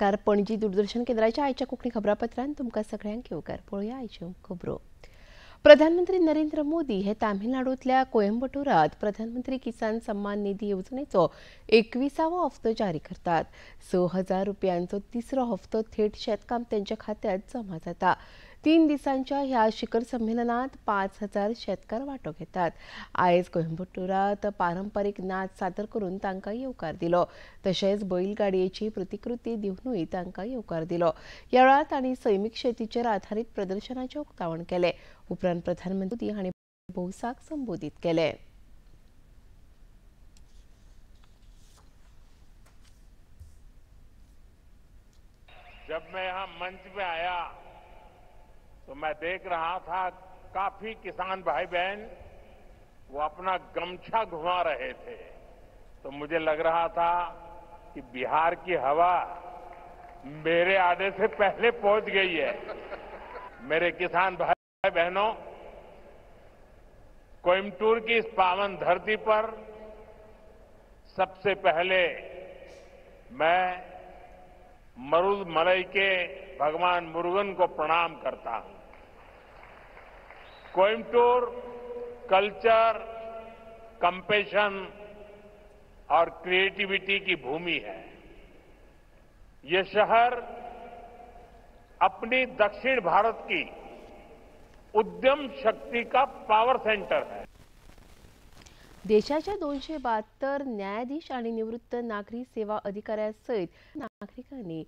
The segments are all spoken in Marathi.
नमस्कार. पणजी दूरदर्शन केंद्राच्या आयच्या कोंकणी खबरापत्रांत तुमकां सगळ्यांक येवकार. पळोवया आयच्यो खबरो. प्रधानमंत्री नरेंद्र मोदी हे तामिळनाडूंतल्या कोयंबटूरांत प्रधानमंत्री किसान सन्मान निधी येवजणेचो 21वो हप्तो जारी करतात. 6,000 रुपयांचो तिसरो हप्तो थेट शेतकामत्यांच्या खात्यांत जमा जाता. 3 दिसांच्या ह्या शिखर संमेलनात 5,000 शेतकार वांटो घेतात. आयज कोयंबटूरांत पारंपारीक नाच सादर करून तांकां येवकार दिलो. तशेंच बैलगाडयेची प्रतिकृती दिवनूय तांकां येवकार दिलो. ह्या वेळार तांणी सैमीक शेतीचेर आधारीत प्रदर्शनाचें उक्तावण केलें. उपरांत प्रधानमंत्री हांणी भौसाक संबोधीत केलें. जब मैं यहाँ मंच पे आया तो मैं देख रहा था काफी किसान भाई बहन वो अपना गमछा घुमा रहे थे, तो मुझे लग रहा था कि बिहार की हवा मेरे आने से पहले पहुंच गई है। मेरे किसान भाई बहनों, कोयंबटूर की इस पावन धरती पर सबसे पहले मैं मरुदमलई के भगवान मुरुगन को प्रणाम करता हूं। कोयंबटूर कल्चर, कंपैशन और क्रिएटिविटी की भूमि है। ये शहर अपनी दक्षिण भारत की उद्यम शक्ति का पावर सेंटर है। देशाच्या 272 न्यायाधीश आणि निवृत्त नागरी सेवा अधिकाऱ्यांसयत नागरिकांनी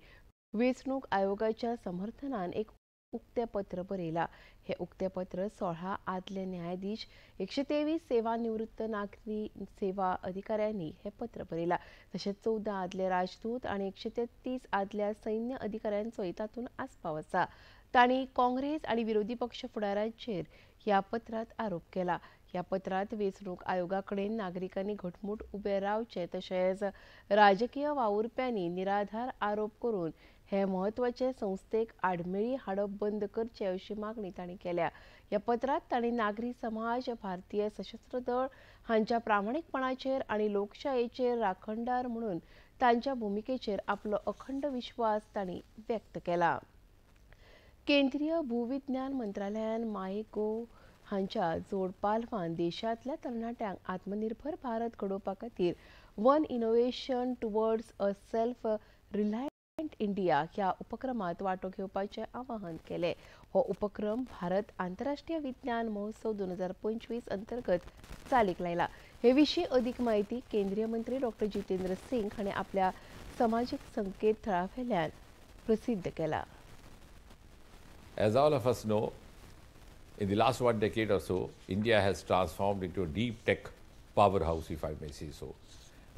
वेंचणूक आयोगाच्या समर्थनान एक उक्तेपत्र बरयला. हे उक्तेपत्र 16 आदले न्यायाधीश, 123 सेवानिवृत्त नागरी सेवा अधिकाऱ्यांनी हे पत्र बरयला. तशेंच 14 आदले राजदूत आणि 133 आदल्या सैन्य अधिकाऱ्यांचोय तातूंत आस्पाव आसा. तांणी काँग्रेस आणि विरोधी पक्ष फुडाऱ्यांचेर ह्या पत्रांत आरोप केला. ह्या पत्रांत वेंचणूक आयोगाकडेन नागरिकांनी घटमूट उबे रावचे तशेंच राजकीय वावुरप्यांनी निराधार आरोप करून हे म्हत्वाचे संस्थेक आडमेळी हाडप बंद करचे अशी मागणी तांणी केल्या. ह्या पत्रांत तांणी नागरी समाज, भारतीय सशस्त्र दळ हांच्या प्रामाणीकपणाचेर आणि लोकशायेचेर राखणदार म्हणून तांच्या भुमिकेचेर आपलो अखंड विश्वास तांणी व्यक्त केला. केंद्रीय भूविज्ञान मंत्रालयान मायगोव हांच्या जोड पालवान देशांतल्या तरणाट्यांक आत्मनिर्भर भारत घडोवपा खातीर one innovation towards a self reliant India ह्या उपक्रमांत वांटो घेवपाचें आवाहन केलें. हो उपक्रम भारत आंतरराष्ट्रीय विज्ञान महोत्सव 2025 अंतर्गत चालीक लायला. हे विशीं अदीक म्हायती केंद्रीय मंत्री डॉ. जितेंद्र सिंग हांणी आपल्या समाजीक संकेतथळावेल्यान प्रसिद्ध केला. As all of us know, in the last 1 decade or so, India has transformed into a deep tech powerhouse, if I may say so.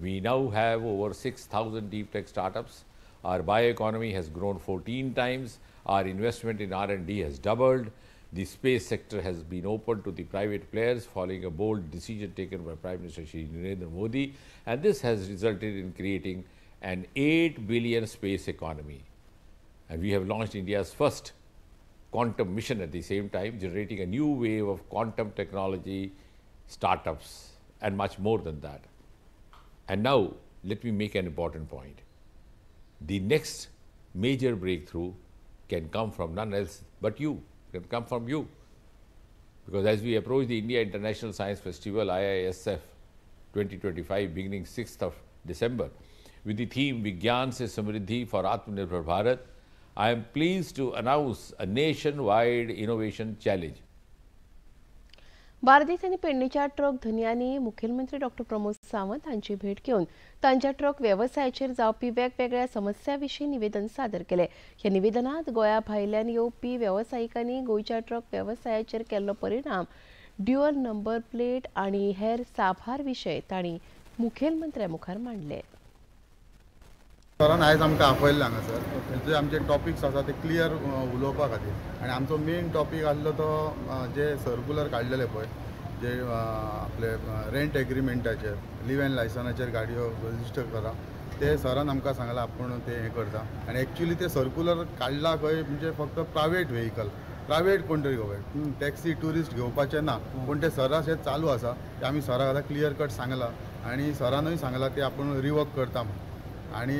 We now have over 6,000 deep tech startups. Our bioeconomy has grown 14 times. Our investment in R&D has doubled. The space sector has been open to the private players following a bold decision taken by Prime Minister Shri Narendra Modi. And this has resulted in creating an 8 billion space economy. And we have launched India's first quantum mission at the same time, generating a new wave of quantum technology, startups, and much more than that. And now, let me make an important point. The next major breakthrough can come from none else but you, can come from you. Because as we approach the India International Science Festival, IISF 2025, beginning 6th of December, with the theme Vigyan Se Samriddhi for Atmanirbhar Bharat, I am pleased to announce a nationwide innovation challenge. Bardez आनी पेडणेच्या ट्रक धन्यांनी मुखेलमंत्री डॉ. प्रमोद सावंत हांची भेट घेवन तांच्या ट्रक वेवसायाचेर जावपी वेगवेगळ्या समस्या विशीं निवेदन सादर केलें. ह्या निवेदनांत गोंया भायल्यान येवपी वेवसायिकांनी गोंयच्या ट्रक वेवसायाचेर केल्लो परिणाम, ड्युअल नंबर प्लेट आनी हेर साबार विशय तांणी मुखेलमंत्र्या मुखार मांडले. सरान आयज आमकां आपयल्लें हांगासर जे आमचे टॉपिक्स आसा ते क्लियर उलोवपा खातीर आनी आमचो मेन टॉपीक आसलो तो जे सर्कुलर काडलेले पळय जे आपले रेंट एग्रीमेंटाचेर लिव एंड लायसनाचेर गाडयो रजिस्टर करा ते सरान आमकां सांगलां आपूण ते हें करता आनी एक्चुली ते सर्कुलर काडला खंय म्हणजे फक्त प्रायवेट व्हेहिकल प्रायवेट कोण तरी घेवं टॅक्सी टुरिस्ट घेवपाचें ना पूण ते सरास हे चालू आसा ते आमी सराक आतां क्लियर कट सांगलां आनी सरानूय सांगलां ते आपूण रिवर्क करता म्हणून आणि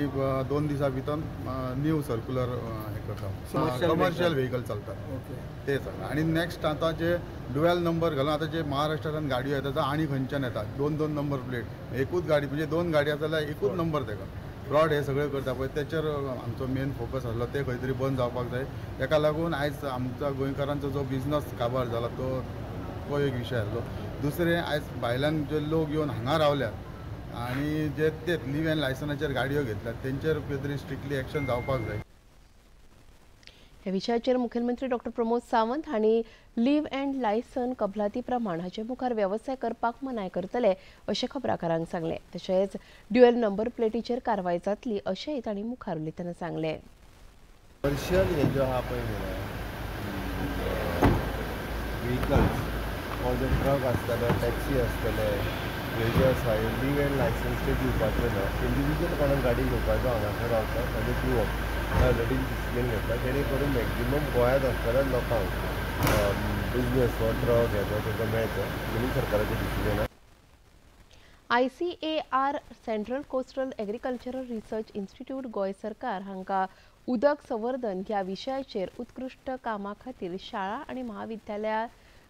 2 दिसा भितर न्यू सर्क्युलर हे करता कमर्शियल व्हेकल चलतात ते सगळं. आणि नेक्स्ट आता जे ड्युएल नंबर घालून आता जे महाराष्ट्रांत गाडयो येतात तो आनी खंयच्यान येतात 2-2 नंबर प्लेट एकूच गाडी म्हणजे 2 गाडी आसा जाल्यार एकूच नंबर तेका फ्रॉड हे सगळे करता पळय तेचेर आमचो मेन फोकस आसलो ते खंय तरी बंद जावपाक जाय. तेका लागून आयज आमच्या गोंयकारांचो जो बिझनस काबार जाला तो एक विशय आसलो. दुसरें आयज भायल्यान जे लोक येवन हांगा रावल्यात आणि जे ते लिव्ह अँड लायसनाचेर गाडयो घेतल्यात तेंचेर खंय तरी स्ट्रिक्टली एक्शन जावपाक जाय. ह्या विशयाचेर मुखेलमंत्री डॉक्टर प्रमोद सावंत हांणी लिव्ह अँड लायसन कबलाती प्रमाण हाचे मुखार व्यवसाय करपाक मनाय करतले अशें खबराकारांक सांगलें. तशेंच ड्युएल नंबर प्लेटीचेर कारवाय जातली अशेंय तांणी मुखार उलयतना सांगलें. कमर्शियल हे जो आहा पळय व्हेकल्स हो जो ट्रक आसतलो टॅक्सी आसतले हे जे आसा हे लिव्ह अँड लायसन्स ते दिवपाचे ना. इंडिविज्युअल कोणाक गाडी घेवपाचो हांगासर रावतात आनी दिवप ऑलरेडी डिसिजन घेतला जेणे करून मॅक्झिमम गोंयांत आसतल्या लोकांक बिझनेस हो ट्रक हेजो तेजो मेळचो म्हणून सरकाराचें decision. ICAR central coastal agricultural research institute Goa सरकार हांका उदक संवर्धन ह्या विशयाचेर उत्कृश्ट कामा खातीर शाळा आनी महाविद्यालया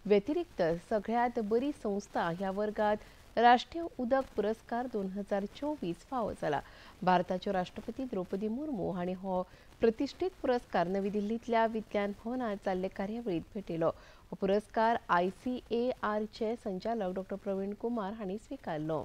व्यतिरिक्त सगळ्यात बरी संस्था ह्या वर्गात राष्ट्रीय उदक पुरस्कार 2024 फावो जाला. भारताच्यो राष्ट्रपती द्रौपदी मुर्मू हांणी हो प्रतिष्ठीत पुरस्कार नवी दिल्लींतल्या विज्ञान भवनांत जाल्ले कार्यावळींत भेटयलो. हो पुरस्कार ICAR चे संचालक डॉ. प्रवीण कुमार हांणी स्वीकारलो.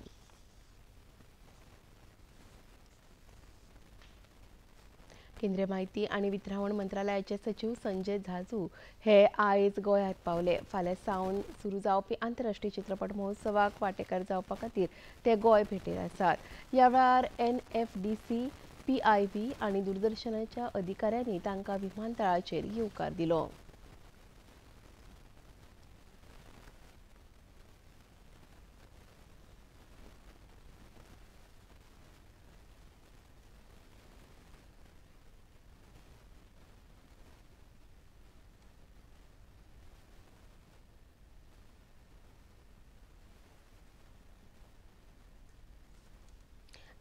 केंद्रीय माहिती आणि वितरावण मंत्रालयाचे सचिव संजय झाजू हे आयज गोंयांत पावले. फाल्यां सावन सुरू जावपी आंतरराष्ट्रीय चित्रपट महोत्सवाक वांटेकार जावपा खातीर ते गोंय भेटेर आसात. ह्या वेळार NFDC, PIB आनी दूरदर्शनाच्या अधिकाऱ्यांनी तांकां विमानतळाचेर येवकार दिलो.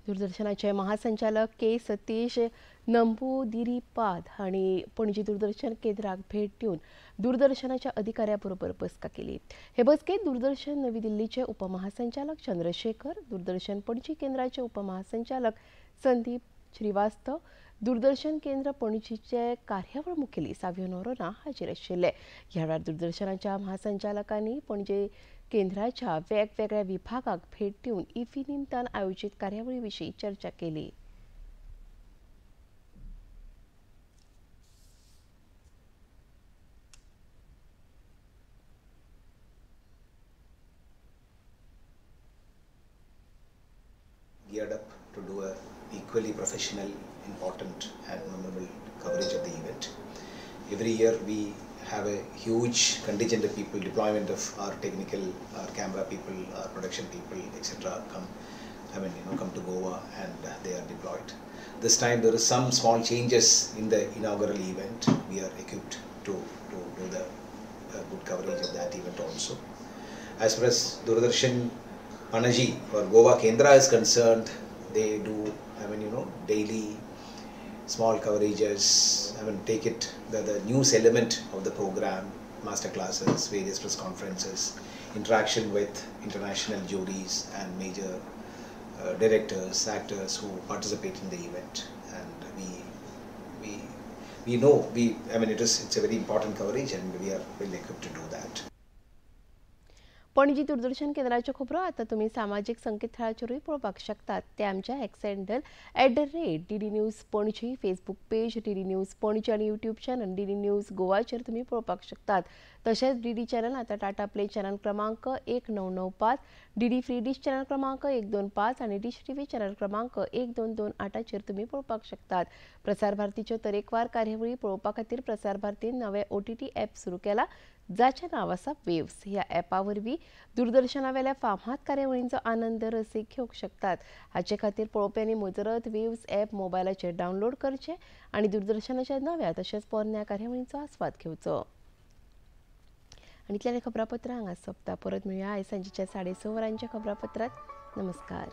दूरदर्शनाचे महासंचालक के. सतीश नंबूदिरीपाद हांणी पणजी दूरदर्शन केंद्राक भेट दिवन दूरदर्शनाच्या अधिकाऱ्यांबरोबर बसका केली. हे बसकेत दूरदर्शन नवी दिल्लीचे उपमहासंचालक चंद्रशेखर, दूरदर्शन पणजी केंद्राचे उपमहासंचालक संदीप श्रीवास्तव, दूरदर्शन केंद्र पणजीचे कार्यावळ मुखेली सावियो नोरोना हाजीर आशिल्ले. ह्या वेळार दूरदर्शनाच्या महासंचालकांनी पणजी केंद्राच्या वेगवेगळ्या विभागाक भेट दिवन इफ्फी निमतान आयोजीत कार्यावळी विशीं चर्चा केली. Geared up to do a equally professional, important and memorable coverage of the event. Every year we have a huge contingent of people, deployment of our technical, our camera people, our production people, etc. come to Goa and they are deployed. This time there is some small changes in the inaugural event. We are equipped to do the good coverage of that event also. As far as Doordarshan Panaji or Goa Kendra is concerned, they do daily small coverages, take it the news element of the program, master classes, various press conferences, interaction with international juries and major directors, actors who participate in the event, and we know it's a very important coverage and we are well equipped to do that. Panaji दूरदर्शन केंद्राच्यो खबरो आतां तुमी सामाजीक संकेतथळाचेरूय पळोवपाक शकतात. ते आमच्या x handle @DD news Panaji, Facebook page DD news Panaji आनी यूट्यूब चॅनल DD न्यूज गोवाचेर तुमी पळोवपाक शकतात. तशेंच DD चॅनल आतां टाटा प्ले चॅनल क्रमांक 1995, DD फ्री डिश चॅनल क्रमांक 125 आनी डिश TV चॅनल क्रमांक 1228चेर तुमी पळोवपाक शकतात. प्रसार भारतीच्यो तरेकवार कार्यावळी पळोवपा खातीर प्रसार भारतीन नवें OTT ॲप सुरू केलां, जाचें नांव आसा वेव्स. ह्या ॲपा वरवीं दूरदर्शनावेल्या फामाद कार्यावळींचो आनंद रसीक घेवंक शकतात. हाचे खातीर पळोवप्यांनी मुजरत वेव्स ॲप मोबायलाचेर डावनलोड करचें आनी दूरदर्शनाच्या नव्या तशेंच पोरन्या कार्यावळींचो आस्वाद घेवचो. आनी इतलें खबरापत्र हांगा सोंपता. परत मेळुया आयज सांजेच्या 6:30 वरांच्या खबरापत्रांत. नमस्कार.